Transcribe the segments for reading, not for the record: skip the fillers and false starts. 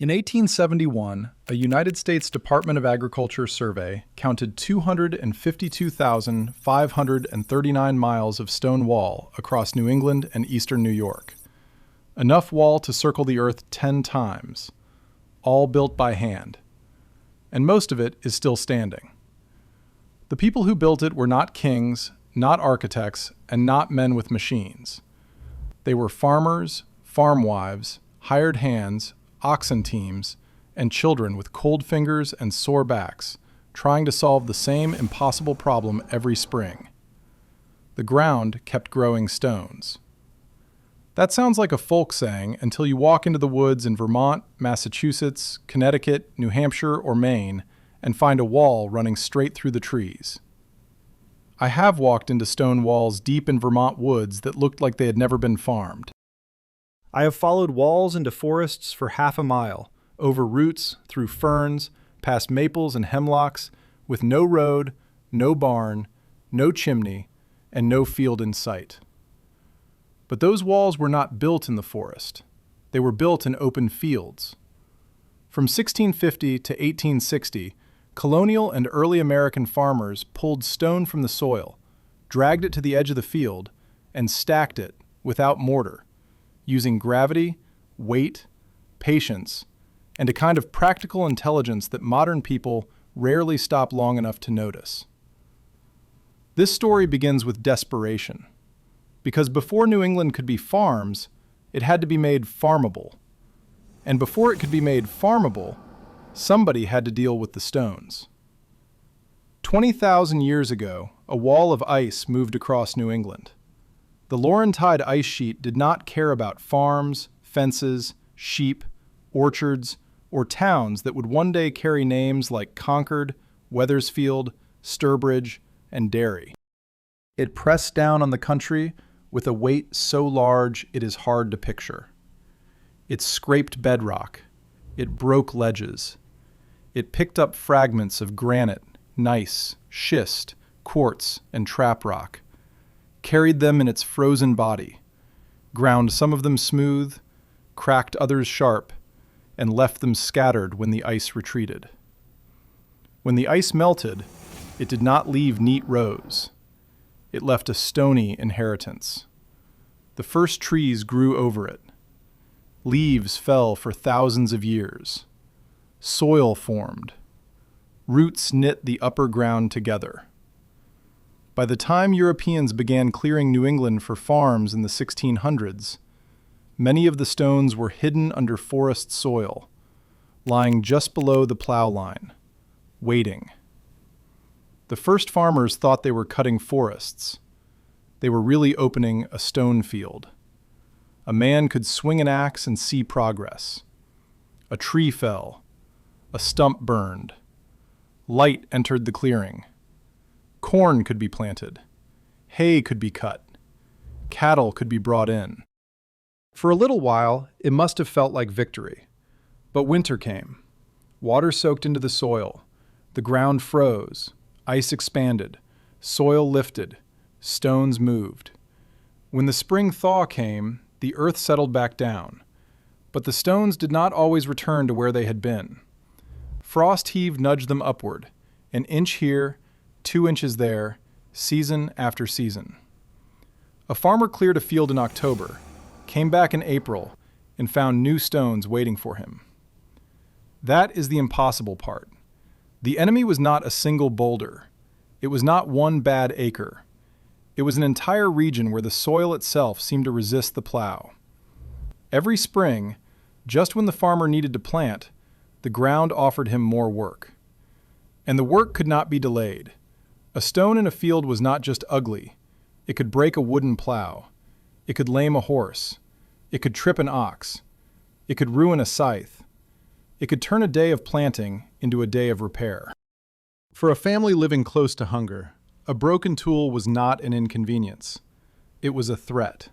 In 1871, a United States Department of Agriculture survey counted 252,539 miles of stone wall across New England and eastern New York. Enough wall to circle the earth 10 times, all built by hand. And most of it is still standing. The people who built it were not kings, not architects, and not men with machines. They were farmers, farm wives, hired hands, oxen teams, and children with cold fingers and sore backs, trying to solve the same impossible problem every spring. The ground kept growing stones. That sounds like a folk saying until you walk into the woods in Vermont, Massachusetts, Connecticut, New Hampshire, or Maine and find a wall running straight through the trees. I have walked into stone walls deep in Vermont woods that looked like they had never been farmed. I have followed walls into forests for half a mile, over roots, through ferns, past maples and hemlocks, with no road, no barn, no chimney, and no field in sight. But those walls were not built in the forest. They were built in open fields. From 1650 to 1860, colonial and early American farmers pulled stone from the soil, dragged it to the edge of the field, and stacked it without mortar, using gravity, weight, patience, and a kind of practical intelligence that modern people rarely stop long enough to notice. This story begins with desperation, because before New England could be farms, it had to be made farmable. And before it could be made farmable, somebody had to deal with the stones. 20,000 years ago, a wall of ice moved across New England. The Laurentide ice sheet did not care about farms, fences, sheep, orchards, or towns that would one day carry names like Concord, Wethersfield, Sturbridge, and Derry. It pressed down on the country with a weight so large it is hard to picture. It scraped bedrock. It broke ledges. It picked up fragments of granite, gneiss, schist, quartz, and trap rock, carried them in its frozen body, ground some of them smooth, cracked others sharp, and left them scattered when the ice retreated. When the ice melted, it did not leave neat rows. It left a stony inheritance. The first trees grew over it. Leaves fell for thousands of years. Soil formed. Roots knit the upper ground together. By the time Europeans began clearing New England for farms in the 1600s, many of the stones were hidden under forest soil, lying just below the plow line, waiting. The first farmers thought they were cutting forests. They were really opening a stone field. A man could swing an axe and see progress. A tree fell. A stump burned. Light entered the clearing. Corn could be planted. Hay could be cut. Cattle could be brought in. For a little while, it must have felt like victory. But winter came. Water soaked into the soil. The ground froze. Ice expanded. Soil lifted. Stones moved. When the spring thaw came, the earth settled back down. But the stones did not always return to where they had been. Frost heave nudged them upward, an inch here, 2 inches there, season after season. A farmer cleared a field in October, came back in April, and found new stones waiting for him. That is the impossible part. The enemy was not a single boulder. It was not one bad acre. It was an entire region where the soil itself seemed to resist the plow. Every spring, just when the farmer needed to plant, the ground offered him more work. And the work could not be delayed. A stone in a field was not just ugly. It could break a wooden plow. It could lame a horse. It could trip an ox. It could ruin a scythe. It could turn a day of planting into a day of repair. For a family living close to hunger, a broken tool was not an inconvenience. It was a threat.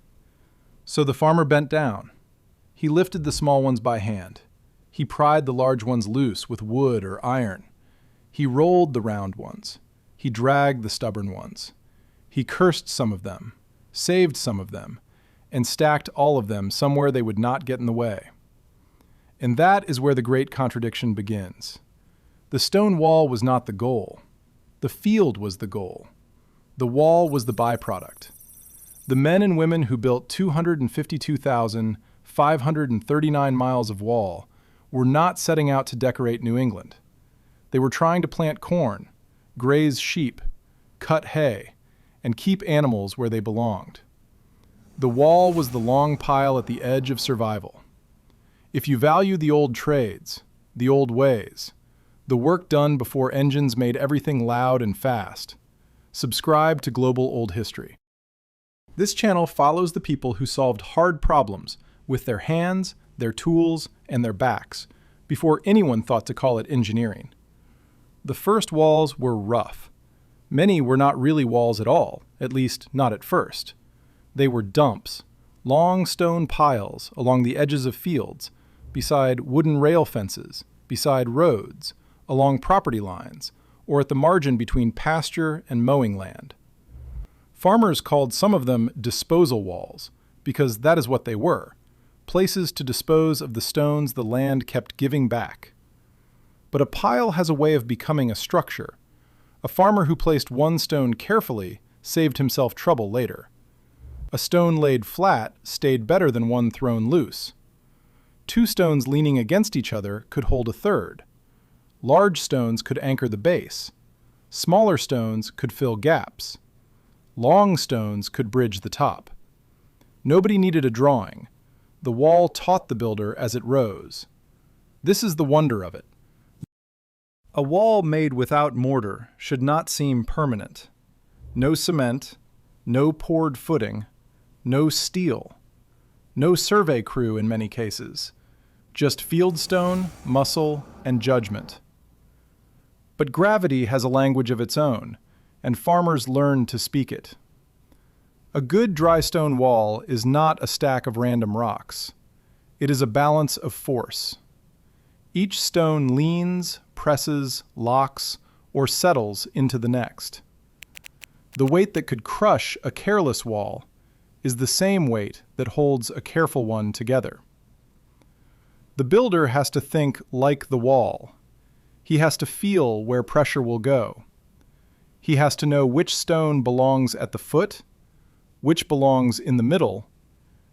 So the farmer bent down. He lifted the small ones by hand. He pried the large ones loose with wood or iron. He rolled the round ones. He dragged the stubborn ones. He cursed some of them, saved some of them, and stacked all of them somewhere they would not get in the way. And that is where the great contradiction begins. The stone wall was not the goal. The field was the goal. The wall was the byproduct. The men and women who built 252,539 miles of wall were not setting out to decorate New England. They were trying to plant corn, graze sheep, cut hay, and keep animals where they belonged. The wall was the long pile at the edge of survival. If you value the old trades, the old ways, the work done before engines made everything loud and fast, subscribe to Global Old History. This channel follows the people who solved hard problems with their hands, their tools, and their backs before anyone thought to call it engineering. The first walls were rough. Many were not really walls at all, at least not at first. They were dumps, long stone piles along the edges of fields, beside wooden rail fences, beside roads, along property lines, or at the margin between pasture and mowing land. Farmers called some of them disposal walls, because that is what they were, places to dispose of the stones the land kept giving back. But a pile has a way of becoming a structure. A farmer who placed one stone carefully saved himself trouble later. A stone laid flat stayed better than one thrown loose. Two stones leaning against each other could hold a third. Large stones could anchor the base. Smaller stones could fill gaps. Long stones could bridge the top. Nobody needed a drawing. The wall taught the builder as it rose. This is the wonder of it. A wall made without mortar should not seem permanent. No cement, no poured footing, no steel, no survey crew in many cases, just fieldstone, muscle, and judgment. But gravity has a language of its own, and farmers learn to speak it. A good dry stone wall is not a stack of random rocks. It is a balance of force. Each stone leans, presses, locks, or settles into the next. The weight that could crush a careless wall is the same weight that holds a careful one together. The builder has to think like the wall. He has to feel where pressure will go. He has to know which stone belongs at the foot, which belongs in the middle,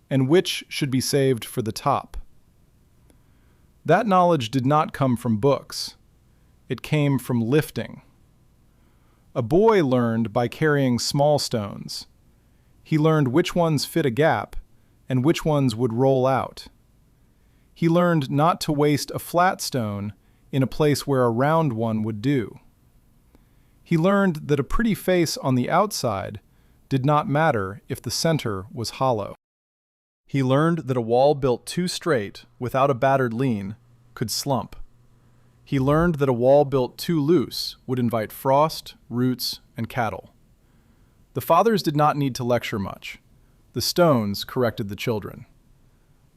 and which should be saved for the top. That knowledge did not come from books. It came from lifting. A boy learned by carrying small stones. He learned which ones fit a gap and which ones would roll out. He learned not to waste a flat stone in a place where a round one would do. He learned that a pretty face on the outside did not matter if the center was hollow. He learned that a wall built too straight, without a battered lean, could slump. He learned that a wall built too loose would invite frost, roots, and cattle. The fathers did not need to lecture much. The stones corrected the children.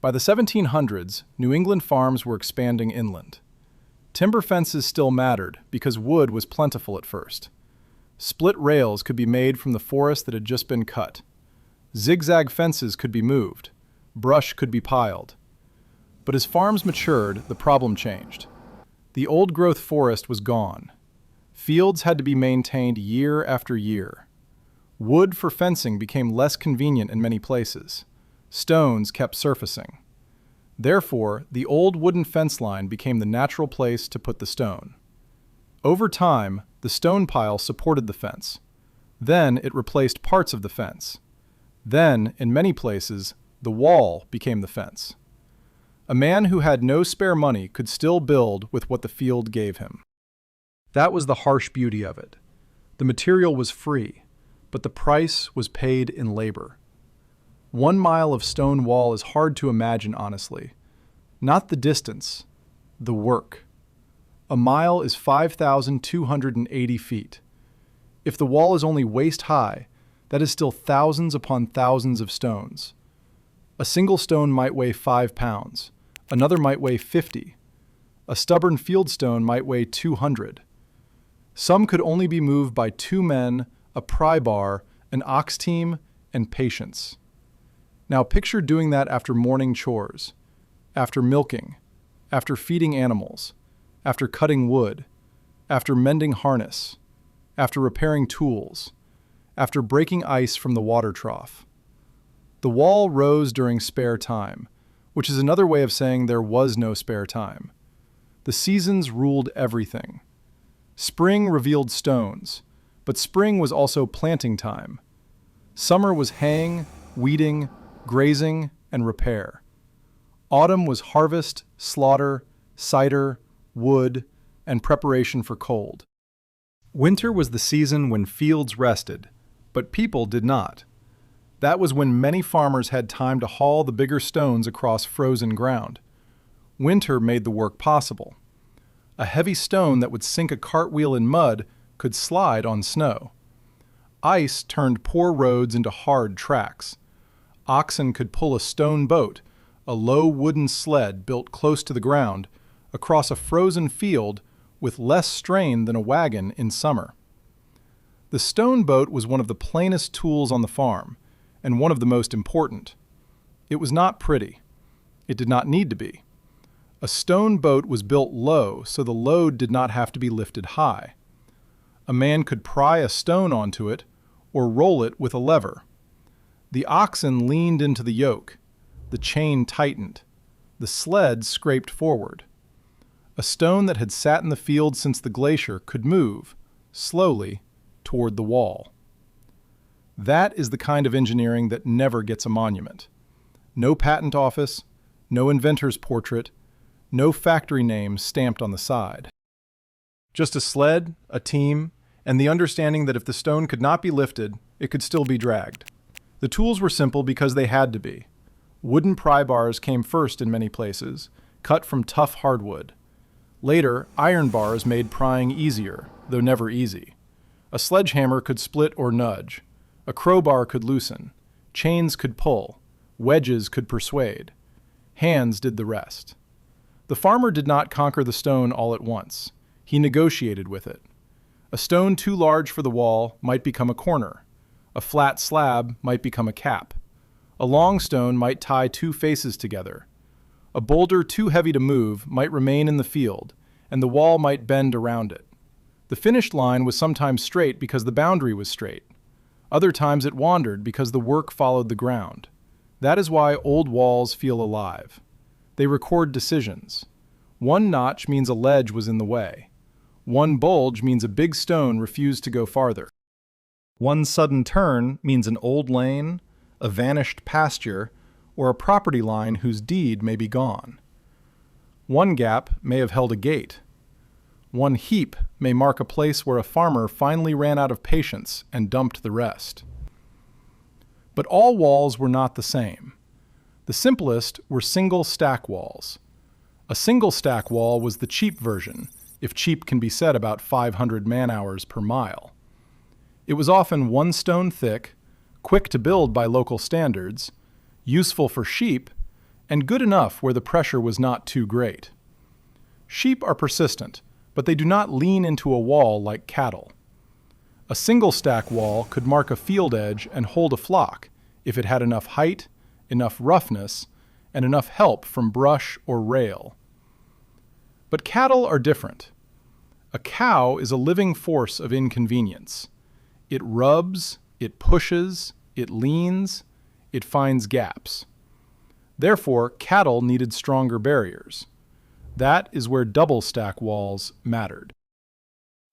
By the 1700s, New England farms were expanding inland. Timber fences still mattered because wood was plentiful at first. Split rails could be made from the forest that had just been cut. Zigzag fences could be moved. Brush could be piled. But as farms matured, the problem changed. The old-growth forest was gone. Fields had to be maintained year after year. Wood for fencing became less convenient in many places. Stones kept surfacing. Therefore, the old wooden fence line became the natural place to put the stone. Over time, the stone pile supported the fence. Then it replaced parts of the fence. Then, in many places, the wall became the fence. A man who had no spare money could still build with what the field gave him. That was the harsh beauty of it. The material was free, but the price was paid in labor. 1 mile of stone wall is hard to imagine, honestly. Not the distance, the work. A mile is 5,280 feet. If the wall is only waist high, that is still thousands upon thousands of stones. A single stone might weigh 5 pounds. Another might weigh 50. A stubborn fieldstone might weigh 200. Some could only be moved by 2 men, a pry bar, an ox team, and patience. Now picture doing that after morning chores, after milking, after feeding animals, after cutting wood, after mending harness, after repairing tools, after breaking ice from the water trough. The wall rose during spare time, which is another way of saying there was no spare time. The seasons ruled everything. Spring revealed stones, but spring was also planting time. Summer was haying, weeding, grazing, and repair. Autumn was harvest, slaughter, cider, wood, and preparation for cold. Winter was the season when fields rested, but people did not. That was when many farmers had time to haul the bigger stones across frozen ground. Winter made the work possible. A heavy stone that would sink a cartwheel in mud could slide on snow. Ice turned poor roads into hard tracks. Oxen could pull a stone boat, a low wooden sled built close to the ground, across a frozen field with less strain than a wagon in summer. The stone boat was one of the plainest tools on the farm, and one of the most important. It was not pretty. It did not need to be. A stone boat was built low so the load did not have to be lifted high. A man could pry a stone onto it or roll it with a lever. The oxen leaned into the yoke. The chain tightened. The sled scraped forward. A stone that had sat in the field since the glacier could move, slowly, toward the wall. That is the kind of engineering that never gets a monument. No patent office, no inventor's portrait, no factory name stamped on the side. Just a sled, a team, and the understanding that if the stone could not be lifted, it could still be dragged. The tools were simple because they had to be. Wooden pry bars came first in many places, cut from tough hardwood. Later, iron bars made prying easier, though never easy. A sledgehammer could split or nudge. A crowbar could loosen. Chains could pull. Wedges could persuade. Hands did the rest. The farmer did not conquer the stone all at once. He negotiated with it. A stone too large for the wall might become a corner. A flat slab might become a cap. A long stone might tie two faces together. A boulder too heavy to move might remain in the field, and the wall might bend around it. The finished line was sometimes straight because the boundary was straight. Other times it wandered because the work followed the ground. That is why old walls feel alive. They record decisions. One notch means a ledge was in the way. One bulge means a big stone refused to go farther. One sudden turn means an old lane, a vanished pasture, or a property line whose deed may be gone. One gap may have held a gate. One heap may mark a place where a farmer finally ran out of patience and dumped the rest. But all walls were not the same. The simplest were single stack walls. A single stack wall was the cheap version, if cheap can be said about 500 man-hours per mile. It was often one stone thick, quick to build by local standards, useful for sheep, and good enough where the pressure was not too great. Sheep are persistent, but they do not lean into a wall like cattle. A single stack wall could mark a field edge and hold a flock if it had enough height, enough roughness, and enough help from brush or rail. But cattle are different. A cow is a living force of inconvenience. It rubs, it pushes, it leans, it finds gaps. Therefore, cattle needed stronger barriers. That is where double stack walls mattered.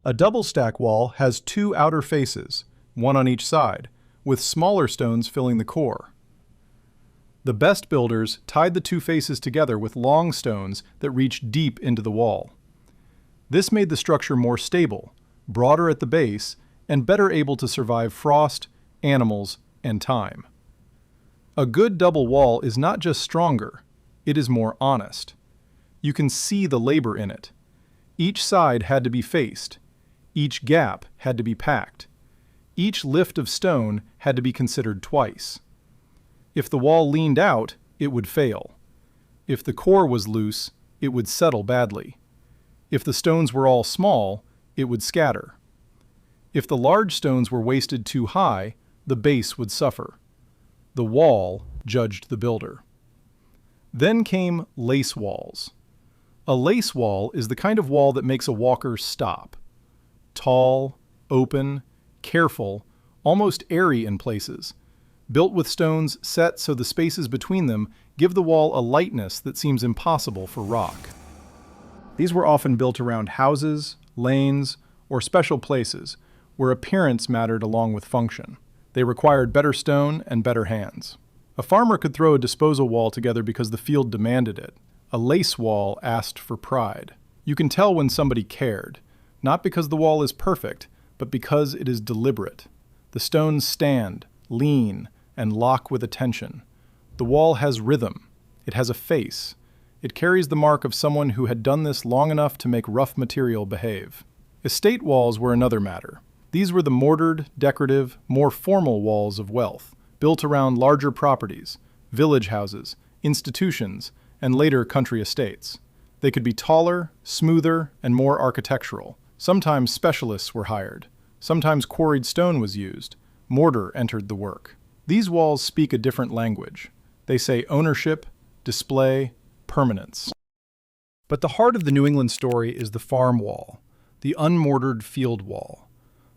A double stack wall has two outer faces, one on each side, with smaller stones filling the core. The best builders tied the two faces together with long stones that reached deep into the wall. This made the structure more stable, broader at the base, and better able to survive frost, animals, and time. A good double wall is not just stronger, it is more honest. You can see the labor in it. Each side had to be faced. Each gap had to be packed. Each lift of stone had to be considered twice. If the wall leaned out, it would fail. If the core was loose, it would settle badly. If the stones were all small, it would scatter. If the large stones were wasted too high, the base would suffer. The wall judged the builder. Then came lace walls. A lace wall is the kind of wall that makes a walker stop. Tall, open, careful, almost airy in places. Built with stones set so the spaces between them give the wall a lightness that seems impossible for rock. These were often built around houses, lanes, or special places where appearance mattered along with function. They required better stone and better hands. A farmer could throw a disposal wall together because the field demanded it. A lace wall asked for pride. You can tell when somebody cared, not because the wall is perfect, but because it is deliberate. The stones stand, lean, and lock with attention. The wall has rhythm. It has a face. It carries the mark of someone who had done this long enough to make rough material behave. Estate walls were another matter. These were the mortared, decorative, more formal walls of wealth, built around larger properties, village houses, institutions, and later country estates. They could be taller, smoother, and more architectural. Sometimes specialists were hired. Sometimes quarried stone was used. Mortar entered the work. These walls speak a different language. They say ownership, display, permanence. But the heart of the New England story is the farm wall, the unmortared field wall.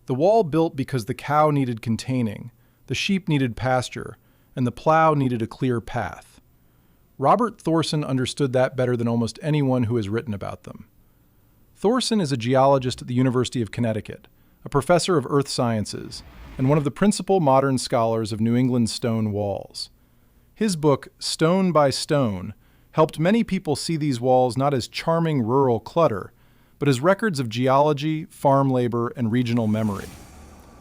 The wall built because the cow needed containing, the sheep needed pasture, and the plow needed a clear path. Robert Thorson understood that better than almost anyone who has written about them. Thorson is a geologist at the University of Connecticut, a professor of earth sciences, and one of the principal modern scholars of New England's stone walls. His book, Stone by Stone, helped many people see these walls not as charming rural clutter, but as records of geology, farm labor, and regional memory.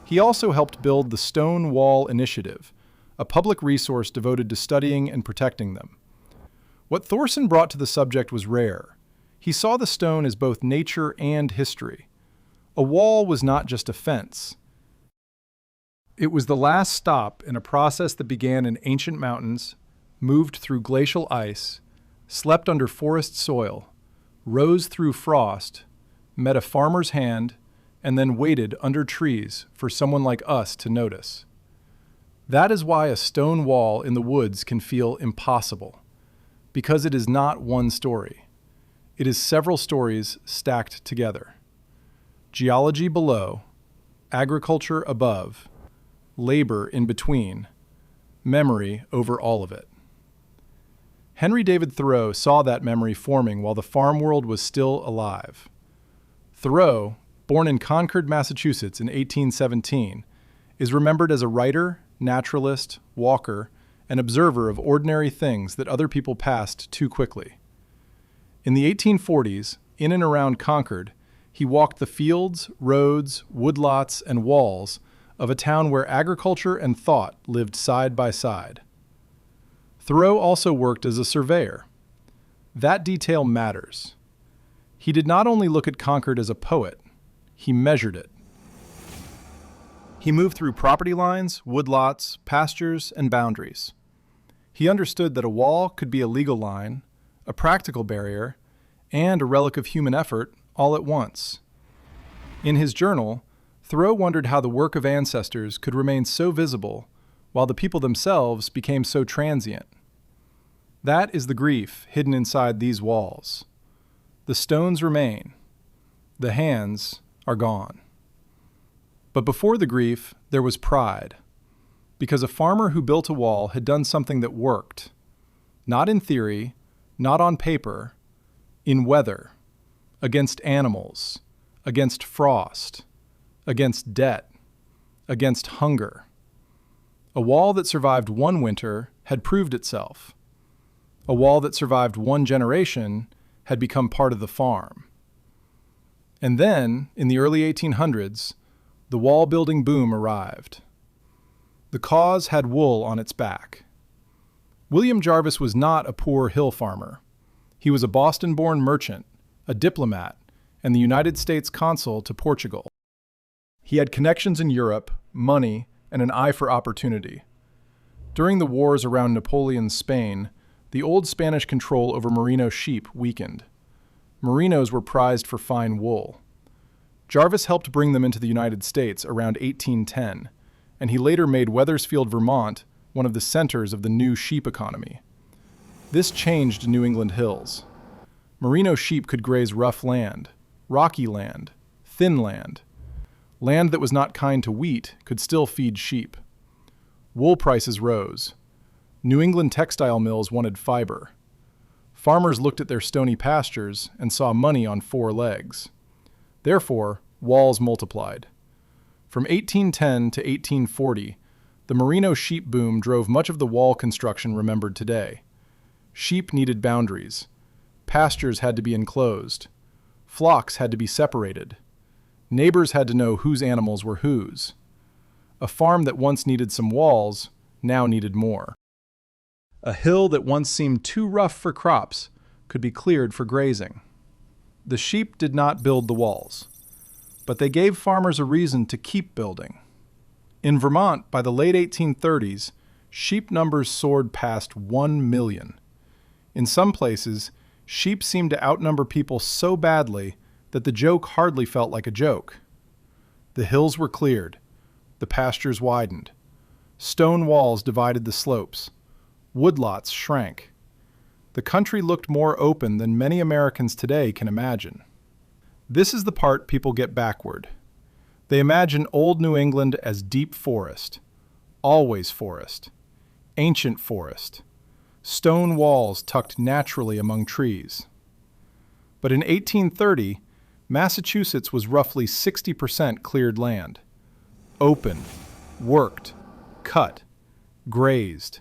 He also helped build the Stone Wall Initiative, a public resource devoted to studying and protecting them. What Thorson brought to the subject was rare. He saw the stone as both nature and history. A wall was not just a fence. It was the last stop in a process that began in ancient mountains, moved through glacial ice, slept under forest soil, rose through frost, met a farmer's hand, and then waited under trees for someone like us to notice. That is why a stone wall in the woods can feel impossible, because it is not one story. It is several stories stacked together. Geology below, agriculture above, labor in between, memory over all of it. Henry David Thoreau saw that memory forming while the farm world was still alive. Thoreau, born in Concord, Massachusetts in 1817, is remembered as a writer, naturalist, walker, and observer of ordinary things that other people passed too quickly. In the 1840s, in and around Concord, he walked the fields, roads, woodlots, and walls of a town where agriculture and thought lived side by side. Thoreau also worked as a surveyor. That detail matters. He did not only look at Concord as a poet, he measured it. He moved through property lines, woodlots, pastures, and boundaries. He understood that a wall could be a legal line, a practical barrier, and a relic of human effort all at once. In his journal, Thoreau wondered how the work of ancestors could remain so visible while the people themselves became so transient. That is the grief hidden inside these walls. The stones remain. The hands are gone. But before the grief, there was pride, because a farmer who built a wall had done something that worked, not in theory, not on paper, in weather, against animals, against frost, against debt, against hunger. A wall that survived one winter had proved itself. A wall that survived one generation had become part of the farm. And then, in the early 1800s, the wall-building boom arrived. The cause had wool on its back. William Jarvis was not a poor hill farmer. He was a Boston-born merchant, a diplomat, and the United States consul to Portugal. He had connections in Europe, money, and an eye for opportunity. During the wars around Napoleon's Spain, the old Spanish control over merino sheep weakened. Merinos were prized for fine wool. Jarvis helped bring them into the United States around 1810, and he later made Wethersfield, Vermont, one of the centers of the new sheep economy. This changed New England hills. Merino sheep could graze rough land, rocky land, thin land. Land that was not kind to wheat could still feed sheep. Wool prices rose. New England textile mills wanted fiber. Farmers looked at their stony pastures and saw money on four legs. Therefore, walls multiplied. From 1810 to 1840, the merino sheep boom drove much of the wall construction remembered today. Sheep needed boundaries. Pastures had to be enclosed. Flocks had to be separated. Neighbors had to know whose animals were whose. A farm that once needed some walls now needed more. A hill that once seemed too rough for crops could be cleared for grazing. The sheep did not build the walls, but they gave farmers a reason to keep building. In Vermont, by the late 1830s, sheep numbers soared past 1 million. In some places, sheep seemed to outnumber people so badly that the joke hardly felt like a joke. The hills were cleared. The pastures widened. Stone walls divided the slopes. Woodlots shrank. The country looked more open than many Americans today can imagine. This is the part people get backward. They imagine old New England as deep forest, always forest, ancient forest, stone walls tucked naturally among trees. But in 1830, Massachusetts was roughly 60% cleared land. Open, worked, cut, grazed.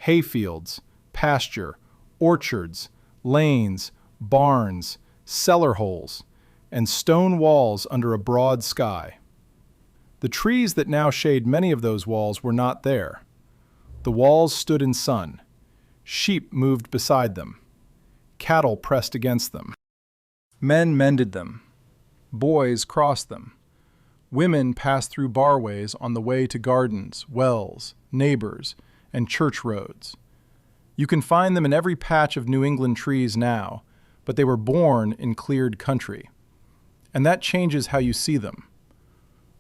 Hayfields, pasture, orchards, lanes, barns, cellar holes, and stone walls under a broad sky. The trees that now shade many of those walls were not there. The walls stood in sun. Sheep moved beside them. Cattle pressed against them. Men mended them. Boys crossed them. Women passed through barways on the way to gardens, wells, neighbors, and church roads. You can find them in every patch of New England trees now, but they were born in cleared country. And that changes how you see them.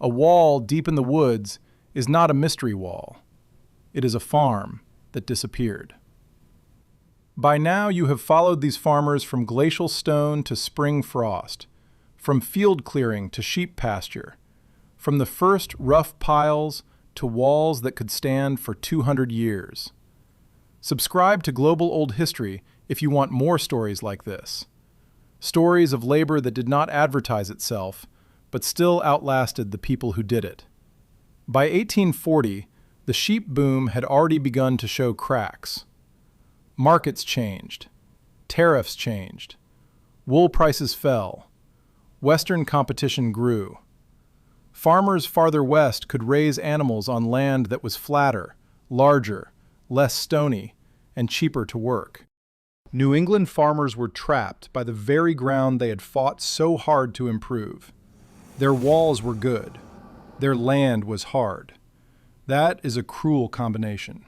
A wall deep in the woods is not a mystery wall. It is a farm that disappeared. By now you have followed these farmers from glacial stone to spring frost, from field clearing to sheep pasture, from the first rough piles to walls that could stand for 200 years. Subscribe to Global Old History if you want more stories like this. Stories of labor that did not advertise itself, but still outlasted the people who did it. By 1840, the sheep boom had already begun to show cracks. Markets changed. Tariffs changed. Wool prices fell. Western competition grew. Farmers farther west could raise animals on land that was flatter, larger, less stony, and cheaper to work. New England farmers were trapped by the very ground they had fought so hard to improve. Their walls were good. Their land was hard. That is a cruel combination.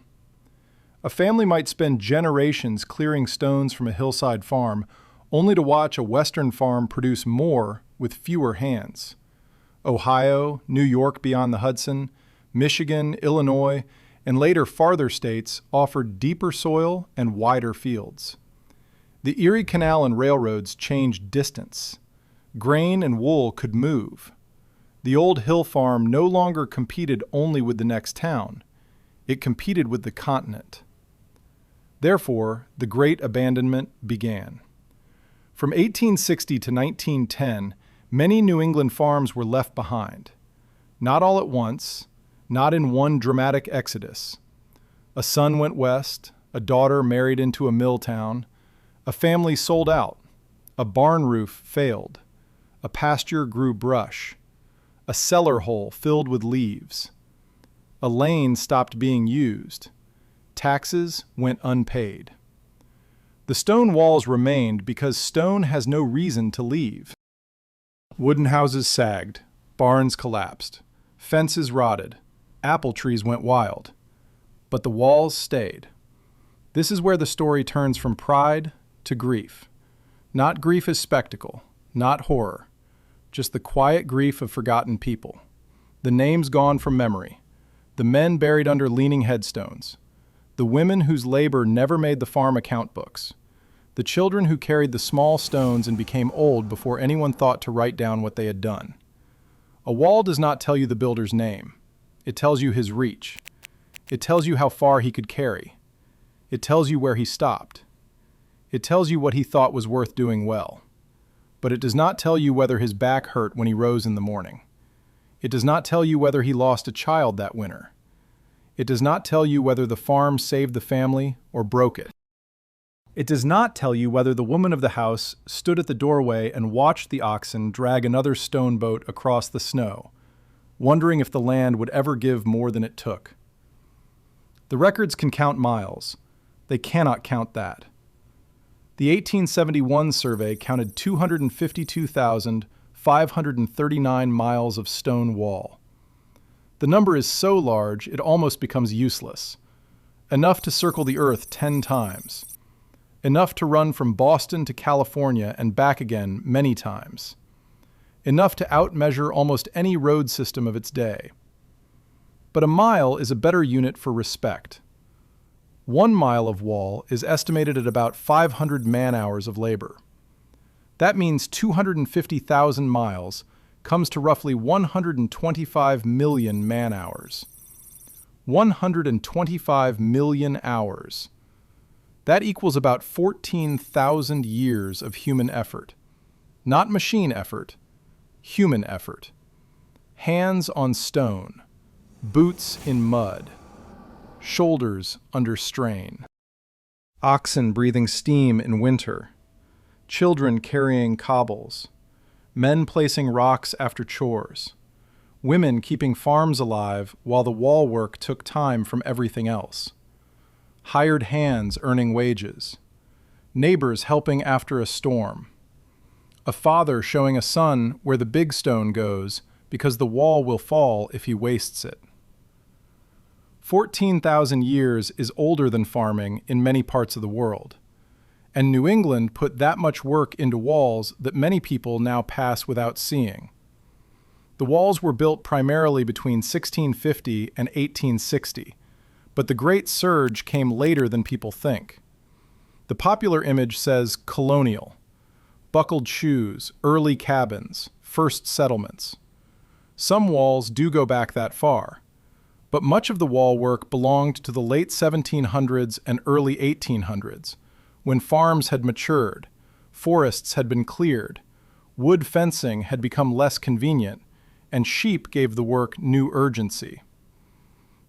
A family might spend generations clearing stones from a hillside farm, only to watch a western farm produce more with fewer hands. Ohio, New York beyond the Hudson, Michigan, Illinois, and later farther states offered deeper soil and wider fields. The Erie Canal and railroads changed distance. Grain and wool could move. The old hill farm no longer competed only with the next town. It competed with the continent. Therefore, the Great Abandonment began. From 1860 to 1910, many New England farms were left behind. Not all at once, not in one dramatic exodus. A son went west, a daughter married into a mill town, a family sold out, a barn roof failed, a pasture grew brush, a cellar hole filled with leaves, a lane stopped being used, taxes went unpaid. The stone walls remained because stone has no reason to leave. Wooden houses sagged, barns collapsed, fences rotted, apple trees went wild, but the walls stayed. This is where the story turns from pride to grief. Not grief as spectacle, not horror, just the quiet grief of forgotten people. The names gone from memory, the men buried under leaning headstones, the women whose labor never made the farm account books, the children who carried the small stones and became old before anyone thought to write down what they had done. A wall does not tell you the builder's name. It tells you his reach. It tells you how far he could carry. It tells you where he stopped. It tells you what he thought was worth doing well. But it does not tell you whether his back hurt when he rose in the morning. It does not tell you whether he lost a child that winter. It does not tell you whether the farm saved the family or broke it. It does not tell you whether the woman of the house stood at the doorway and watched the oxen drag another stone boat across the snow, wondering if the land would ever give more than it took. The records can count miles. They cannot count that. The 1871 survey counted 252,539 miles of stone wall. The number is so large it almost becomes useless. Enough to circle the earth 10 times. Enough to run from Boston to California and back again many times. Enough to outmeasure almost any road system of its day. But a mile is a better unit for respect. 1 mile of wall is estimated at about 500 man-hours of labor. That means 250,000 miles comes to roughly 125 million man-hours. 125 million hours. That equals about 14,000 years of human effort. Not machine effort, human effort. Hands on stone, boots in mud, shoulders under strain. Oxen breathing steam in winter, children carrying cobbles, men placing rocks after chores, women keeping farms alive while the wall work took time from everything else. Hired hands earning wages, neighbors helping after a storm, a father showing a son where the big stone goes because the wall will fall if he wastes it. 14,000 years is older than farming in many parts of the world, and New England put that much work into walls that many people now pass without seeing. The walls were built primarily between 1650 and 1860, but the Great Surge came later than people think. The popular image says colonial, buckled shoes, early cabins, first settlements. Some walls do go back that far, but much of the wall work belonged to the late 1700s and early 1800s, when farms had matured, forests had been cleared, wood fencing had become less convenient, and sheep gave the work new urgency.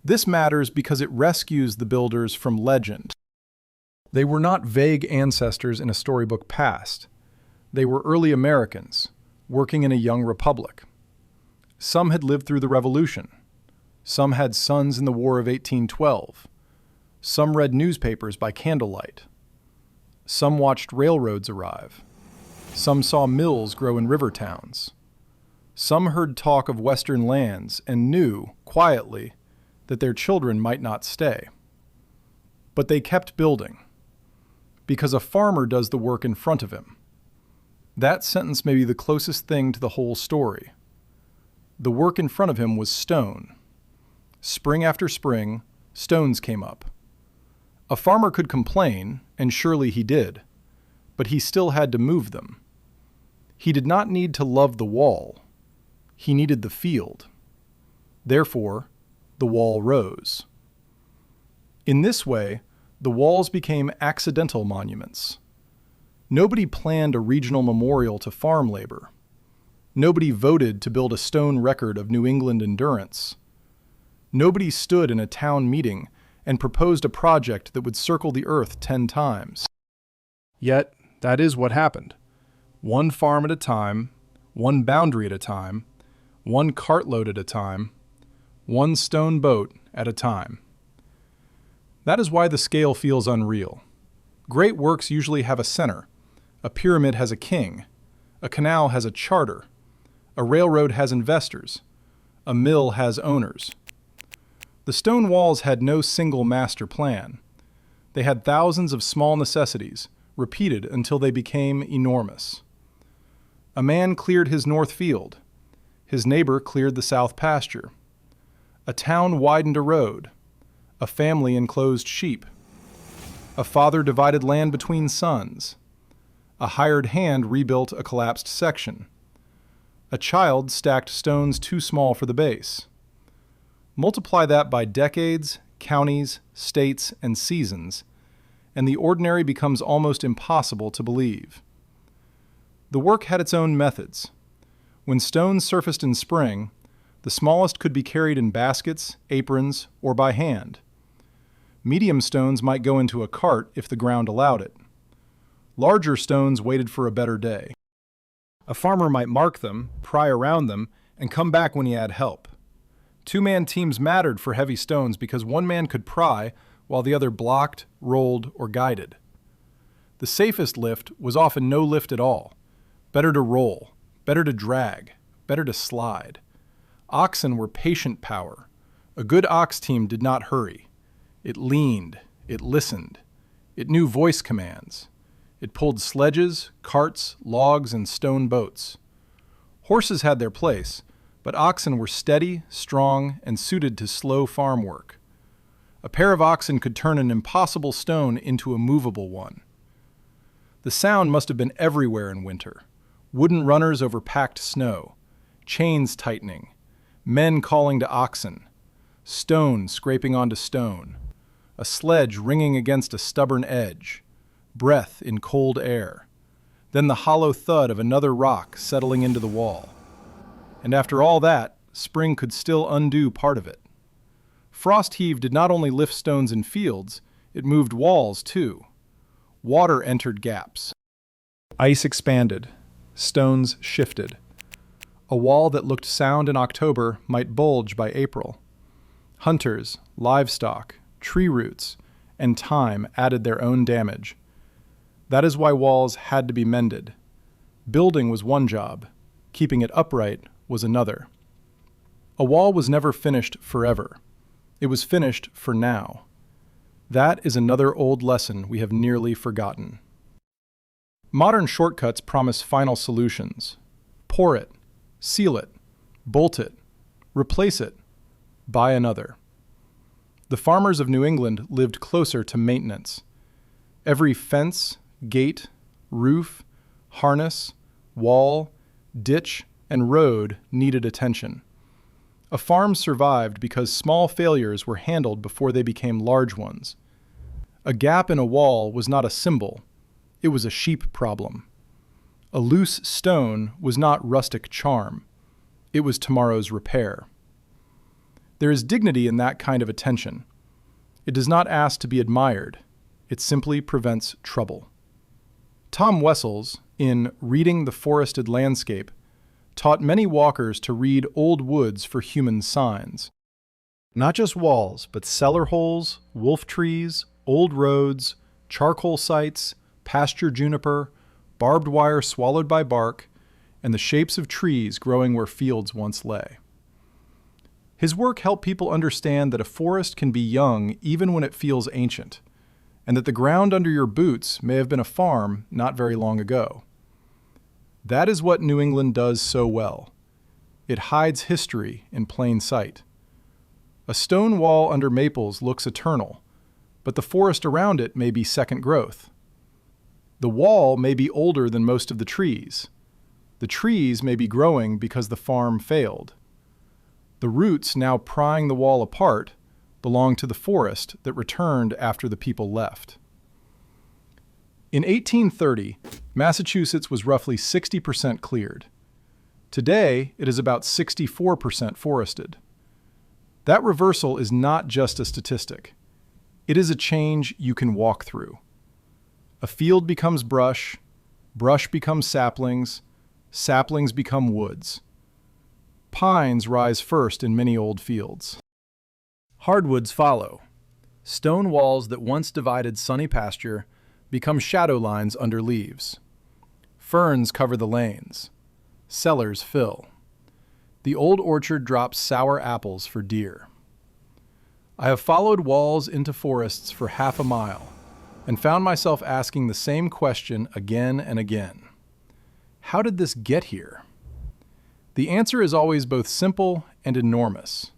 This matters because it rescues the builders from legend. They were not vague ancestors in a storybook past. They were early Americans, working in a young republic. Some had lived through the Revolution. Some had sons in the War of 1812. Some read newspapers by candlelight. Some watched railroads arrive. Some saw mills grow in river towns. Some heard talk of Western lands and knew, quietly, that their children might not stay. But they kept building, because a farmer does the work in front of him. That sentence may be the closest thing to the whole story. The work in front of him was stone. Spring after spring, stones came up. A farmer could complain, and surely he did, but he still had to move them. He did not need to love the wall. He needed the field. Therefore, the wall rose. In this way, the walls became accidental monuments. Nobody planned a regional memorial to farm labor. Nobody voted to build a stone record of New England endurance. Nobody stood in a town meeting and proposed a project that would circle the earth 10 times. Yet, that is what happened. One farm at a time, one boundary at a time, one cartload at a time, one stone boat at a time. That is why the scale feels unreal. Great works usually have a center. A pyramid has a king. A canal has a charter. A railroad has investors. A mill has owners. The stone walls had no single master plan. They had thousands of small necessities, repeated until they became enormous. A man cleared his north field. His neighbor cleared the south pasture. A town widened a road. A family enclosed sheep. A father divided land between sons. A hired hand rebuilt a collapsed section. A child stacked stones too small for the base. Multiply that by decades, counties, states, and seasons, and the ordinary becomes almost impossible to believe. The work had its own methods. When stones surfaced in spring, the smallest could be carried in baskets, aprons, or by hand. Medium stones might go into a cart if the ground allowed it. Larger stones waited for a better day. A farmer might mark them, pry around them, and come back when he had help. Two-man teams mattered for heavy stones because one man could pry while the other blocked, rolled, or guided. The safest lift was often no lift at all. Better to roll, better to drag, better to slide. Oxen were patient power. A good ox team did not hurry. It leaned, it listened, it knew voice commands. It pulled sledges, carts, logs, and stone boats. Horses had their place, but oxen were steady, strong, and suited to slow farm work. A pair of oxen could turn an impossible stone into a movable one. The sound must have been everywhere in winter. Wooden runners over packed snow, chains tightening, men calling to oxen, stone scraping onto stone, a sledge ringing against a stubborn edge, breath in cold air, then the hollow thud of another rock settling into the wall. And after all that, spring could still undo part of it. Frost heave did not only lift stones in fields, it moved walls too. Water entered gaps. Ice expanded. Stones shifted. A wall that looked sound in October might bulge by April. Hunters, livestock, tree roots, and time added their own damage. That is why walls had to be mended. Building was one job. Keeping it upright was another. A wall was never finished forever. It was finished for now. That is another old lesson we have nearly forgotten. Modern shortcuts promise final solutions. Pour it, seal it, bolt it, replace it, buy another. The farmers of New England lived closer to maintenance. Every fence, gate, roof, harness, wall, ditch, and road needed attention. A farm survived because small failures were handled before they became large ones. A gap in a wall was not a symbol, it was a sheep problem. A loose stone was not rustic charm, it was tomorrow's repair. There is dignity in that kind of attention. It does not ask to be admired, it simply prevents trouble. Tom Wessels, in Reading the Forested Landscape, taught many walkers to read old woods for human signs. Not just walls, but cellar holes, wolf trees, old roads, charcoal sites, pasture juniper, barbed wire swallowed by bark, and the shapes of trees growing where fields once lay. His work helped people understand that a forest can be young even when it feels ancient, and that the ground under your boots may have been a farm not very long ago. That is what New England does so well. It hides history in plain sight. A stone wall under maples looks eternal, but the forest around it may be second growth. The wall may be older than most of the trees. The trees may be growing because the farm failed. The roots now prying the wall apart belong to the forest that returned after the people left. In 1830, Massachusetts was roughly 60% cleared. Today, it is about 64% forested. That reversal is not just a statistic. It is a change you can walk through. A field becomes brush, brush becomes saplings, saplings become woods. Pines rise first in many old fields. Hardwoods follow. Stone walls that once divided sunny pasture become shadow lines under leaves. Ferns cover the lanes. Cellars fill. The old orchard drops sour apples for deer. I have followed walls into forests for half a mile and found myself asking the same question again and again. How did this get here? The answer is always both simple and enormous.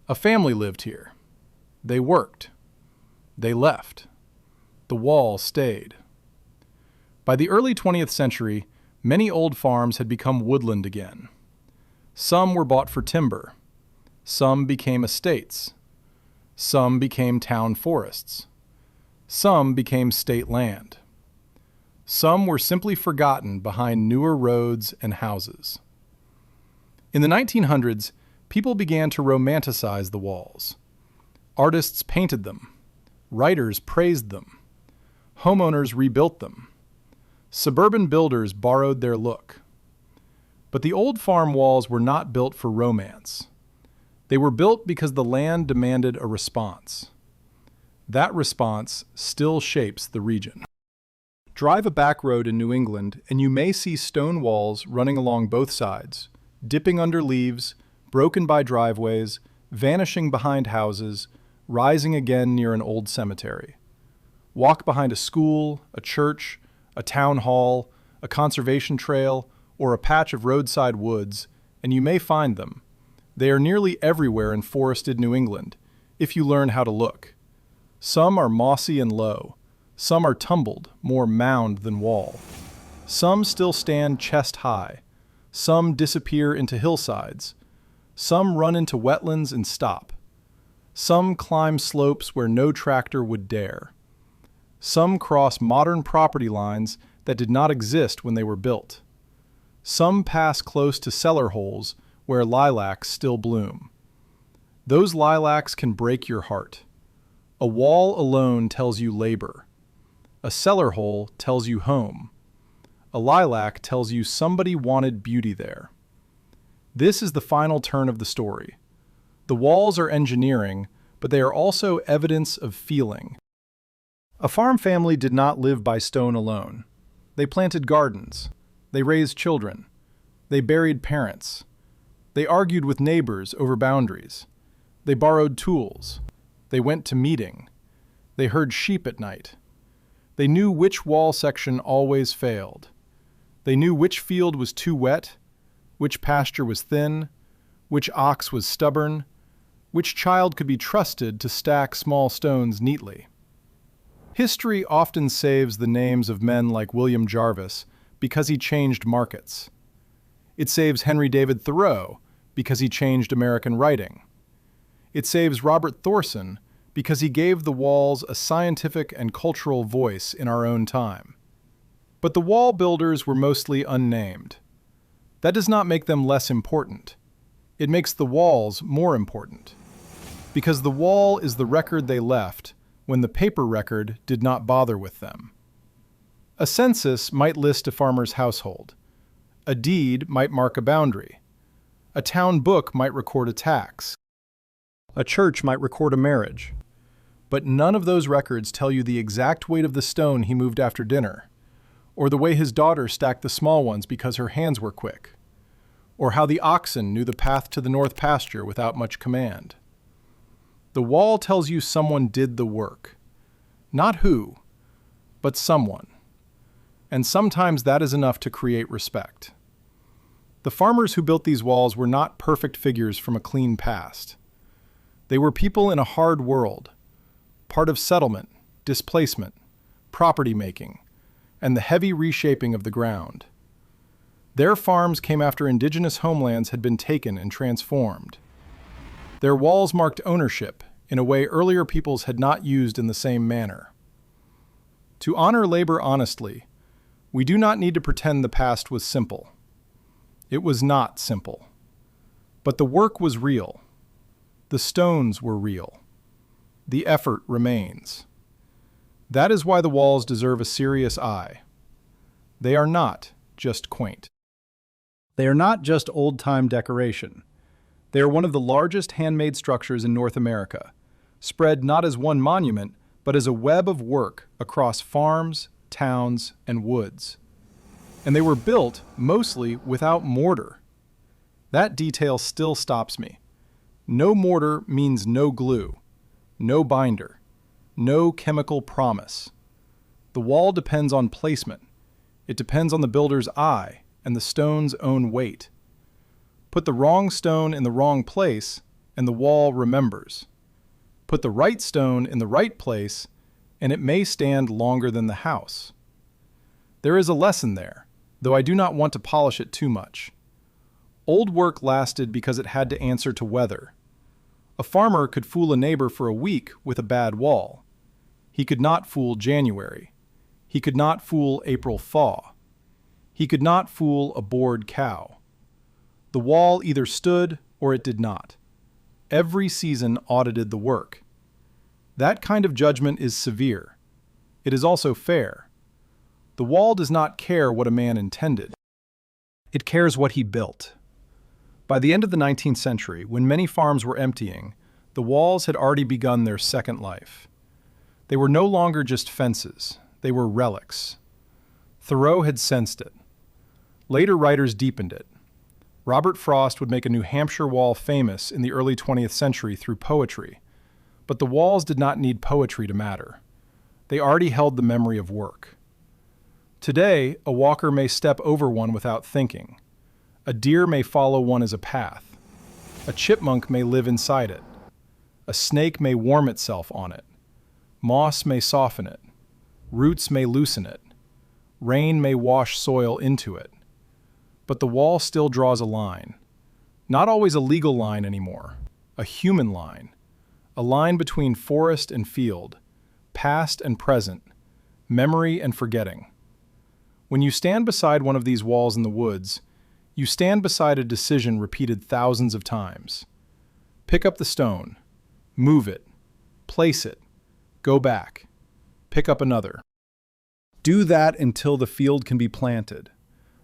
A family lived here. They worked. They left. The wall stayed. By the early 20th century, many old farms had become woodland again. Some were bought for timber. Some became estates. Some became town forests. Some became state land. Some were simply forgotten behind newer roads and houses. In the 1900s, people began to romanticize the walls. Artists painted them. Writers praised them. Homeowners rebuilt them. Suburban builders borrowed their look. But the old farm walls were not built for romance. They were built because the land demanded a response. That response still shapes the region. Drive a back road in New England and you may see stone walls running along both sides, dipping under leaves, broken by driveways, vanishing behind houses, rising again near an old cemetery. Walk behind a school, a church, a town hall, a conservation trail, or a patch of roadside woods, and you may find them. They are nearly everywhere in forested New England, if you learn how to look. Some are mossy and low. Some are tumbled, more mound than wall. Some still stand chest high. Some disappear into hillsides. Some run into wetlands and stop. Some climb slopes where no tractor would dare. Some cross modern property lines that did not exist when they were built. Some pass close to cellar holes where lilacs still bloom. Those lilacs can break your heart. A wall alone tells you labor. A cellar hole tells you home. A lilac tells you somebody wanted beauty there. This is the final turn of the story. The walls are engineering, but they are also evidence of feeling. A farm family did not live by stone alone. They planted gardens. They raised children. They buried parents. They argued with neighbors over boundaries. They borrowed tools. They went to meeting. They herd sheep at night. They knew which wall section always failed. They knew which field was too wet, which pasture was thin, which ox was stubborn, which child could be trusted to stack small stones neatly. History often saves the names of men like William Jarvis because he changed markets. It saves Henry David Thoreau because he changed American writing. It saves Robert Thorson because he gave the walls a scientific and cultural voice in our own time. But the wall builders were mostly unnamed. That does not make them less important. It makes the walls more important. Because the wall is the record they left when the paper record did not bother with them. A census might list a farmer's household. A deed might mark a boundary. A town book might record a tax. A church might record a marriage. But none of those records tell you the exact weight of the stone he moved after dinner, or the way his daughter stacked the small ones because her hands were quick, or how the oxen knew the path to the north pasture without much command. The wall tells you someone did the work. Not who, but someone. And sometimes that is enough to create respect. The farmers who built these walls were not perfect figures from a clean past. They were people in a hard world, part of settlement, displacement, property making, and the heavy reshaping of the ground. Their farms came after indigenous homelands had been taken and transformed. Their walls marked ownership in a way earlier peoples had not used in the same manner. To honor labor honestly, we do not need to pretend the past was simple. It was not simple. But the work was real. The stones were real. The effort remains. That is why the walls deserve a serious eye. They are not just quaint. They are not just old-time decoration. They are one of the largest handmade structures in North America, spread not as one monument, but as a web of work across farms, towns, and woods. And they were built mostly without mortar. That detail still stops me. No mortar means no glue, no binder, no chemical promise. The wall depends on placement. It depends on the builder's eye and the stone's own weight. Put the wrong stone in the wrong place, and the wall remembers. Put the right stone in the right place, and it may stand longer than the house. There is a lesson there, though I do not want to polish it too much. Old work lasted because it had to answer to weather. A farmer could fool a neighbor for a week with a bad wall. He could not fool January. He could not fool April thaw. He could not fool a bored cow. The wall either stood or it did not. Every season audited the work. That kind of judgment is severe. It is also fair. The wall does not care what a man intended. It cares what he built. By the end of the 19th century, when many farms were emptying, the walls had already begun their second life. They were no longer just fences. They were relics. Thoreau had sensed it. Later writers deepened it. Robert Frost would make a New Hampshire wall famous in the early 20th century through poetry. But the walls did not need poetry to matter. They already held the memory of work. Today, a walker may step over one without thinking. A deer may follow one as a path. A chipmunk may live inside it. A snake may warm itself on it. Moss may soften it. Roots may loosen it. Rain may wash soil into it. But the wall still draws a line. Not always a legal line anymore. A human line. A line between forest and field, past and present, memory and forgetting. When you stand beside one of these walls in the woods, you stand beside a decision repeated thousands of times. Pick up the stone, move it, place it, go back, pick up another. Do that until the field can be planted.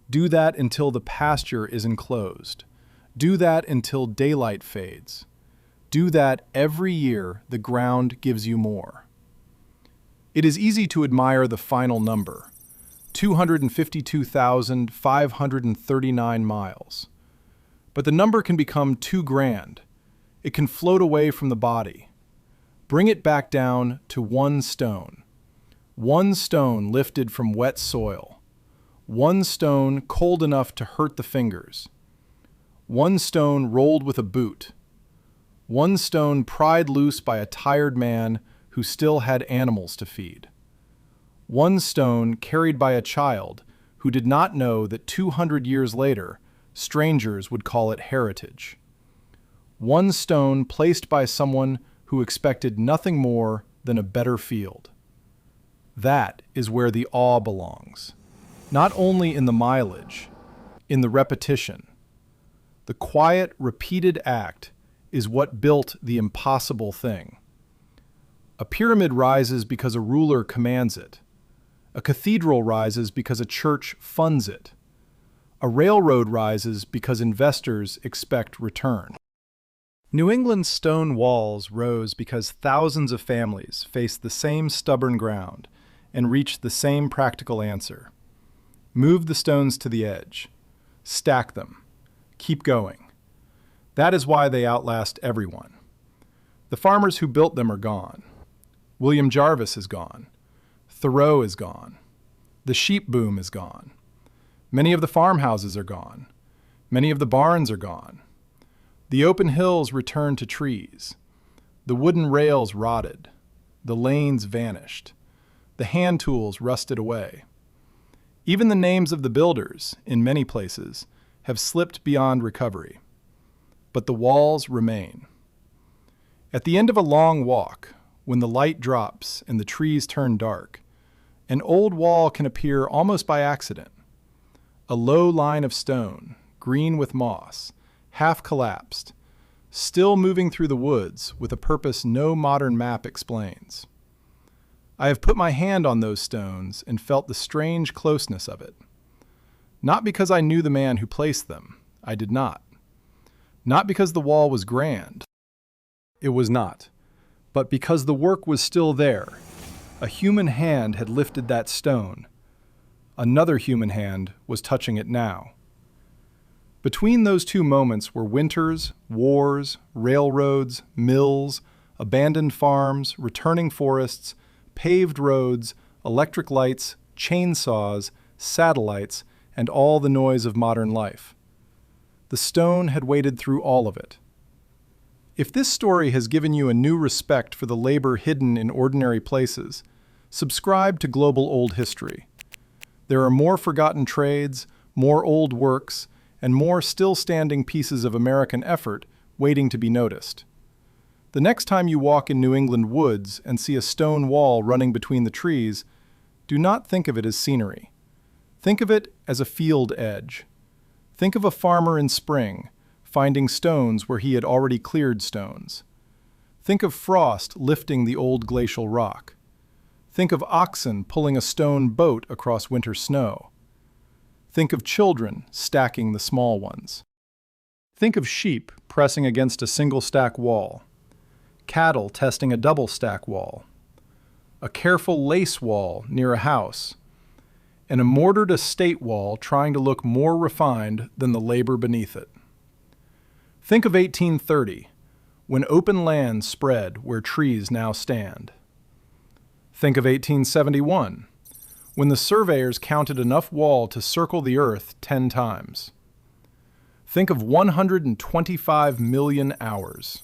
Do that until the pasture is enclosed. Do that until daylight fades. Do that every year the ground gives you more. It is easy to admire the final number, 252,539 miles. But the number can become too grand. It can float away from the body. Bring it back down to one stone lifted from wet soil, one stone cold enough to hurt the fingers, one stone rolled with a boot, one stone pried loose by a tired man who still had animals to feed. One stone carried by a child who did not know that 200 years later, strangers would call it heritage. One stone placed by someone who expected nothing more than a better field. That is where the awe belongs. Not only in the mileage, in the repetition. The quiet, repeated act is what built the impossible thing. A pyramid rises because a ruler commands it. A cathedral rises because a church funds it. A railroad rises because investors expect return. New England's stone walls rose because thousands of families faced the same stubborn ground and reached the same practical answer. Move the stones to the edge. Stack them. Keep going. That is why they outlast everyone. The farmers who built them are gone. William Jarvis is gone. Thoreau is gone. The sheep boom is gone. Many of the farmhouses are gone. Many of the barns are gone. The open hills returned to trees. The wooden rails rotted. The lanes vanished. The hand tools rusted away. Even the names of the builders, in many places, have slipped beyond recovery. But the walls remain. At the end of a long walk, when the light drops and the trees turn dark, an old wall can appear almost by accident. A low line of stone, green with moss, half collapsed, still moving through the woods with a purpose no modern map explains. I have put my hand on those stones and felt the strange closeness of it. Not because I knew the man who placed them. I did not. Not because the wall was grand. It was not. But because the work was still there. A human hand had lifted that stone. Another human hand was touching it now. Between those two moments were winters, wars, railroads, mills, abandoned farms, returning forests, paved roads, electric lights, chainsaws, satellites, and all the noise of modern life. The stone had waded through all of it. If this story has given you a new respect for the labor hidden in ordinary places, Subscribe to Global Old History. There are more forgotten trades, more old works, and more still-standing pieces of American effort waiting to be noticed. The next time you walk in New England woods and see a stone wall running between the trees, do not think of it as scenery. Think of it as a field edge. Think of a farmer in spring, finding stones where he had already cleared stones. Think of frost lifting the old glacial rock. Think of oxen pulling a stone boat across winter snow. Think of children stacking the small ones. Think of sheep pressing against a single stack wall, cattle testing a double stack wall, a careful lace wall near a house, and a mortared estate wall trying to look more refined than the labor beneath it. Think of 1830, when open land spread where trees now stand. Think of 1871, when the surveyors counted enough wall to circle the earth 10 times. Think of 125 million hours.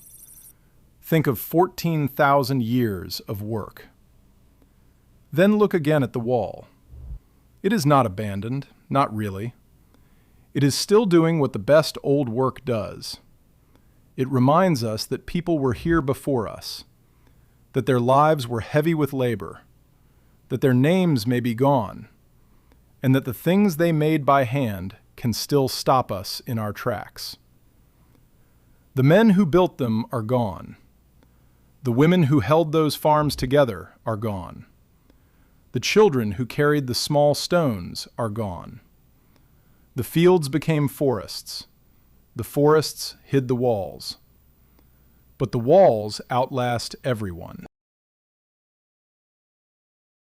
Think of 14,000 years of work. Then look again at the wall. It is not abandoned, not really. It is still doing what the best old work does. It reminds us that people were here before us, that their lives were heavy with labor, that their names may be gone, and that the things they made by hand can still stop us in our tracks. The men who built them are gone. The women who held those farms together are gone. The children who carried the small stones are gone. The fields became forests. The forests hid the walls. But the walls outlast everyone.